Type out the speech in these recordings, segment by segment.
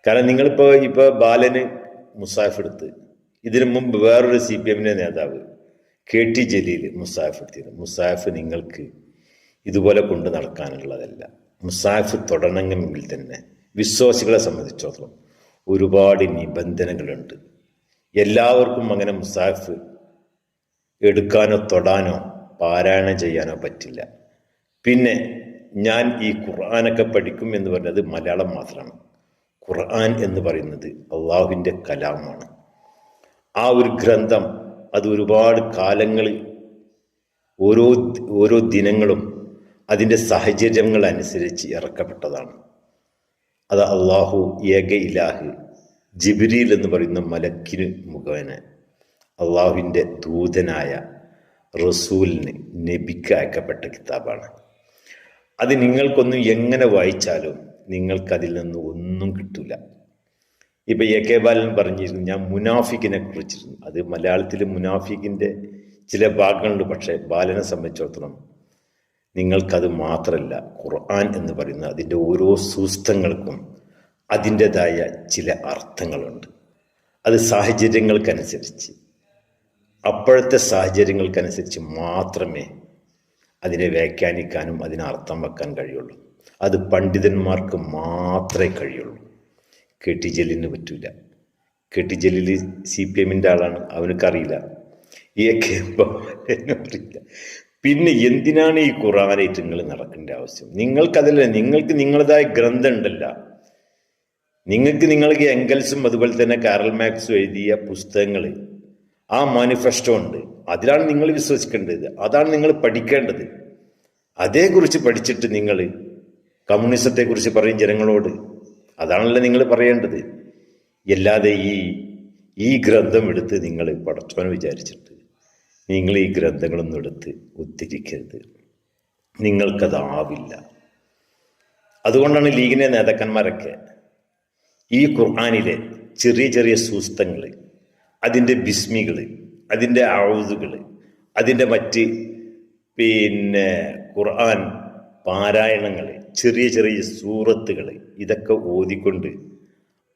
കാരണം ഇപ്പൊ ബാലന് മുസാഫ് എടുത്ത്, ഇതിനു മുമ്പ് വേറൊരു CPM നേതാവ് KT ജലീൽ മുസാഫ് എടുത്തിരുന്നു. മുസാഫ് നിങ്ങൾക്ക് ഇതുപോലെ കൊണ്ട് നടക്കാനുള്ളതല്ല. മുസാഫ് തുടങ്ങണമെങ്കിൽ തന്നെ വിശ്വാസികളെ സംബന്ധിച്ചിടത്തോളം ഒരുപാട് നിബന്ധനകളുണ്ട്. എല്ലാവർക്കും അങ്ങനെ മുസാഫ് എടുക്കാനോ തൊടാനോ പാരായണം ചെയ്യാനോ പറ്റില്ല. പിന്നെ ഞാൻ ഈ ഖുർആനൊക്കെ പഠിക്കും എന്ന് പറഞ്ഞത് മലയാളം മാത്രമാണ്. ഖുർആൻ എന്ന് പറയുന്നത് അള്ളാഹുവിൻ്റെ കലാമാണ്. ആ ഒരു ഗ്രന്ഥം അത് ഒരുപാട് കാലങ്ങളിൽ ഓരോ ദിനങ്ങളും അതിൻ്റെ സാഹചര്യങ്ങൾ അനുസരിച്ച് ഇറക്കപ്പെട്ടതാണ്. അത് അള്ളാഹു ഏക ഇലാഹ് ജിബ്രീൽ എന്ന് പറയുന്ന മലക്കിന് മുഖേന അള്ളാഹുവിൻ്റെ ദൂതനായ റസൂലിന് നബിക്ക് അയക്കപ്പെട്ട കിതാബാണ്. അത് നിങ്ങൾക്കൊന്നും എങ്ങനെ വായിച്ചാലും നിങ്ങൾക്കതിൽ നിന്ന് ഒന്നും കിട്ടില്ല. ഇപ്പം AK ബാലൻ പറഞ്ഞിരുന്നു, ഞാൻ മുനാഫിക്കിനെ കുറിച്ചിരുന്നു. അത് മലയാളത്തിൽ മുനാഫിക്കിൻ്റെ ചില ഭാഗങ്ങളുണ്ട്. പക്ഷേ ബാലനെ സംബന്ധിച്ചിടത്തോളം നിങ്ങൾക്കത് മാത്രമല്ല, ഖുർആൻ എന്ന് പറയുന്ന അതിൻ്റെ ഓരോ സൂക്തങ്ങൾക്കും അതിൻ്റെതായ ചില അർത്ഥങ്ങളുണ്ട്. അത് സാഹചര്യങ്ങൾക്കനുസരിച്ച്, അപ്പോഴത്തെ സാഹചര്യങ്ങൾക്കനുസരിച്ച് മാത്രമേ അതിനെ വ്യാഖ്യാനിക്കാനും അതിന് അർത്ഥം വെക്കാൻ കഴിയുള്ളൂ. അത് പണ്ഡിതന്മാർക്ക് മാത്രമേ കഴിയുള്ളൂ. KT ജലീലിന് പറ്റൂല. KT ജലീൽ CPM ആളാണ്, അവനക്കറിയില്ല. AK ബാലനും അറിയില്ല. പിന്നെ എന്തിനാണ് ഈ ഖുർആനായിട്ട് നിങ്ങൾ നടക്കേണ്ട ആവശ്യം? നിങ്ങൾക്കതല്ല, നിങ്ങൾക്ക് നിങ്ങളതായ ഗ്രന്ഥം ഉണ്ടല്ല. നിങ്ങൾക്ക് എംഗൽസും അതുപോലെ തന്നെ കാരൽ മാർക്സും എഴുതിയ പുസ്തകങ്ങൾ, ആ മാനിഫെസ്റ്റോ ഉണ്ട്. അതിലാണ് നിങ്ങൾ വിശ്വസിക്കേണ്ടത്, അതാണ് നിങ്ങൾ പഠിക്കേണ്ടത്. അതേക്കുറിച്ച് പഠിച്ചിട്ട് നിങ്ങൾ കമ്മ്യൂണിസത്തെക്കുറിച്ച് പറയും ജനങ്ങളോട്. അതാണല്ലോ നിങ്ങൾ പറയേണ്ടത്. അല്ലാതെ ഈ ഗ്രന്ഥം എടുത്ത് നിങ്ങൾ പടച്ചോനെ വിചാരിച്ചിട്ട് നിങ്ങൾ ഈ ഗ്രന്ഥങ്ങളൊന്നും എടുത്ത് ഉദ്ധരിക്കരുത്. നിങ്ങൾക്കതാവില്ല. അതുകൊണ്ടാണ് ലീഗിലെ നേതാക്കന്മാരൊക്കെ ഈ ഖുർആനിലെ ചെറിയ ചെറിയ സൂക്തങ്ങൾ, അതിൻ്റെ ബിസ്മികൾ, അതിൻ്റെ ഔദുകൾ, അതിൻ്റെ മറ്റ് ഖുർആൻ പാരായണങ്ങൾ, ചെറിയ ചെറിയ സൂറത്തുകൾ, ഇതൊക്കെ ഓതിക്കൊണ്ട്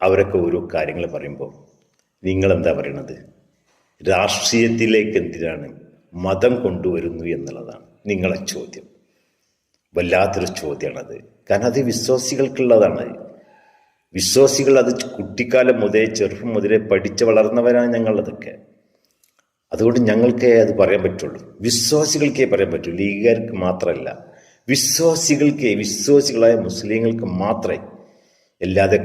അവരൊക്കെ ഓരോ കാര്യങ്ങൾ പറയുമ്പോൾ നിങ്ങളെന്താ പറയണത്? രാഷ്ട്രീയത്തിലേക്ക് എന്തിനാണ് മതം കൊണ്ടുവരുന്നു എന്നുള്ളതാണ് നിങ്ങളെ ചോദ്യം. വല്ലാത്തൊരു ചോദ്യമാണത്. കാരണം അത് വിശ്വാസികൾക്കുള്ളതാണ്. വിശ്വാസികൾ അത് കുട്ടിക്കാലം മുതലേ, ചെറുപ്പം മുതലേ പഠിച്ച് വളർന്നവരാണ് ഞങ്ങളതൊക്കെ. അതുകൊണ്ട് ഞങ്ങൾക്കേ അത് പറയാൻ പറ്റുള്ളൂ. വിശ്വാസികൾക്കേ പറയാൻ പറ്റൂ, ലീഗുകാർക്ക് മാത്രമല്ല. വിശ്വാസികളായ മുസ്ലിങ്ങൾക്ക് മാത്രമേ. അല്ലാതെ